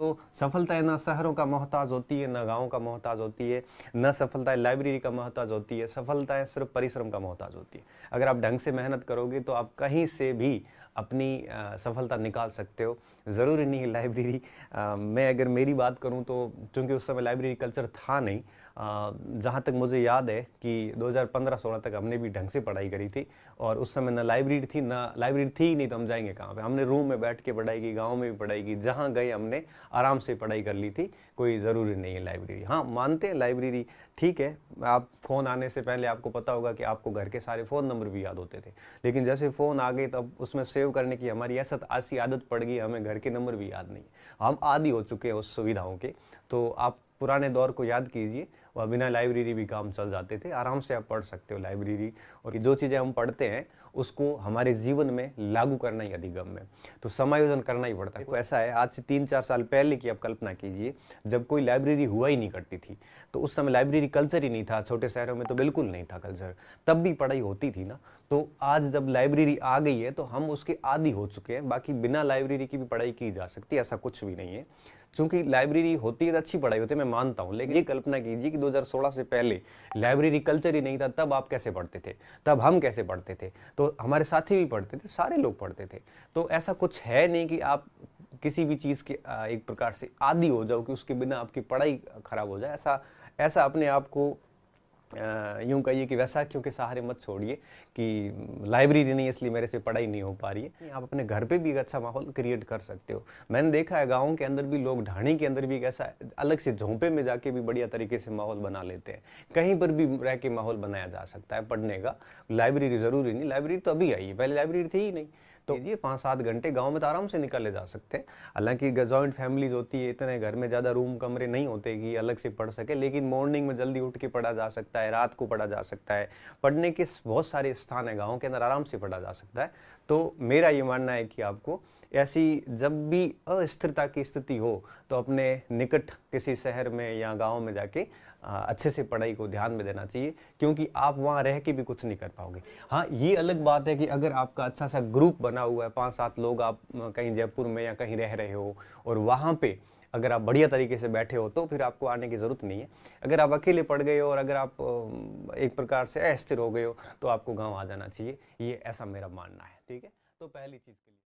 तो सफलता ना शहरों का मोहताज होती है, ना गाँव का मोहताज होती है, ना सफलता लाइब्रेरी का मोहताज होती है। सफलता सिर्फ परिश्रम का मोहताज होती है। अगर आप ढंग से मेहनत करोगे तो आप कहीं से भी अपनी सफलता निकाल सकते हो। ज़रूरी नहीं है लाइब्रेरी। मैं अगर मेरी बात करूं तो चूँकि उस समय लाइब्रेरी कल्चर था नहीं, जहाँ तक मुझे याद है कि 2015-16 तक हमने भी ढंग से पढ़ाई करी थी। और उस समय ना लाइब्रेरी थी ही नहीं, तो हम जाएंगे कहाँ पे। हमने रूम में बैठ के पढ़ाई की, गाँव में भी पढ़ाई की, जहाँ गए हमने आराम से पढ़ाई कर ली थी। कोई ज़रूरी नहीं है लाइब्रेरी। हाँ, मानते हैं लाइब्रेरी ठीक है। आप फ़ोन आने से पहले आपको पता होगा कि आपको घर के सारे फ़ोन नंबर भी याद होते थे, लेकिन जैसे फ़ोन आ गए तब उसमें सेव करने की हमारी ऐसी आदत पड़ गई, हमें घर के नंबर भी याद नहीं। हम आदी हो चुके हैं उस सुविधाओं के। तो आप पुराने दौर को याद कीजिए, वह बिना लाइब्रेरी भी काम चल जाते थे। आराम से आप पढ़ सकते हो लाइब्रेरी। और जो चीज़ें हम पढ़ते हैं उसको हमारे जीवन में लागू करना ही अधिगम है, तो समायोजन करना ही पड़ता है। तो ऐसा है, आज से 3-4 साल पहले की आप कल्पना कीजिए, जब कोई लाइब्रेरी हुआ ही नहीं करती थी, तो उस समय लाइब्रेरी कल्चर ही नहीं था। छोटे शहरों में तो बिल्कुल नहीं था कल्चर, तब भी पढ़ाई होती थी ना। तो आज जब लाइब्रेरी आ गई है तो हम उसके आदी हो चुके हैं। बाकी बिना लाइब्रेरी की भी पढ़ाई की जा सकती है, ऐसा कुछ भी नहीं है। चूंकि लाइब्रेरी होती है तो अच्छी पढ़ाई होती है, मैं मानता हूँ, लेकिन ये कल्पना कीजिए कि 2016 से पहले लाइब्रेरी कल्चर ही नहीं था, तब आप कैसे पढ़ते थे, तब हम कैसे पढ़ते थे, तो हमारे साथी भी पढ़ते थे, सारे लोग पढ़ते थे। तो ऐसा कुछ है नहीं कि आप किसी भी चीज़ के एक प्रकार से आदी हो जाओ कि उसके बिना आपकी पढ़ाई खराब हो जाए। ऐसा अपने आप को यूं कहिए कि वैसाखियों के सहारे मत छोड़िए कि लाइब्रेरी नहीं है इसलिए मेरे से पढ़ाई नहीं हो पा रही है। आप अपने घर पे भी एक अच्छा माहौल क्रिएट कर सकते हो। मैंने देखा है गाँव के अंदर भी लोग ढाणी के अंदर भी एक ऐसा अलग से झोंपे में जाके भी बढ़िया तरीके से माहौल बना लेते हैं। कहीं पर भी रह के माहौल बनाया जा सकता है पढ़ने का। लाइब्रेरी ज़रूरी नहीं, लाइब्रेरी तो अभी आई है, पहले लाइब्रेरी थी ही नहीं। तो ये 5-7 घंटे गांव में तो आराम से निकाले जा सकते हैं। हालांकि जॉइंट फैमिलीज होती है, इतने घर में ज़्यादा रूम कमरे नहीं होते कि अलग से पढ़ सके, लेकिन मॉर्निंग में जल्दी उठ के पढ़ा जा सकता है, रात को पढ़ा जा सकता है। पढ़ने के बहुत सारे स्थान है गाँव के अंदर, आराम से पढ़ा जा सकता है। तो मेरा ये मानना है कि आपको ऐसी जब भी अस्थिरता की स्थिति हो तो अपने निकट किसी शहर में या गांव में जाके अच्छे से पढ़ाई को ध्यान में देना चाहिए, क्योंकि आप वहाँ रह के भी कुछ नहीं कर पाओगे। हाँ, ये अलग बात है कि अगर आपका अच्छा सा ग्रुप बना हुआ है, 5-7 लोग, आप कहीं जयपुर में या कहीं रह रहे हो और वहाँ पे अगर आप बढ़िया तरीके से बैठे हो तो फिर आपको आने की ज़रूरत नहीं है। अगर आप अकेले पढ़ गए हो और अगर आप एक प्रकार से अस्थिर हो गए हो तो आपको गाँव आ जाना चाहिए। ये ऐसा मेरा मानना है। ठीक है, तो पहली चीज़ के लिए